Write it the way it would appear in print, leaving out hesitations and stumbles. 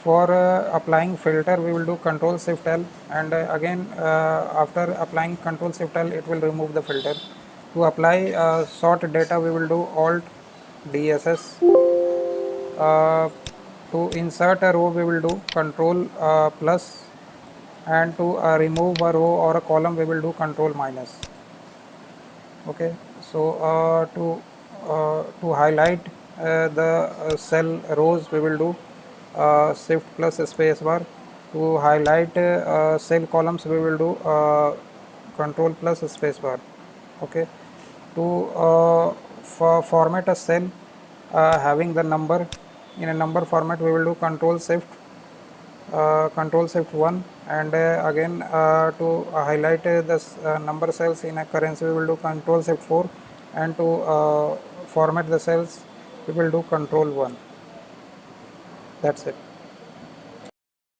For applying filter, we will do Control Shift L, and again after applying Control Shift L, it will remove the filter. To apply sort data, we will do Alt DSS. To insert a row, we will do Control plus, and to remove a row or a column, we will do Control minus. Okay, so to highlight the cell rows, we will do Shift plus space bar. To highlight cell columns, we will do Control plus space bar. Okay, to format a cell having the number in a number format, we will do Control Shift 1, and again to highlight the number cells in a currency, we will do Control Shift 4, and to format the cells, we will do Control 1. That's it.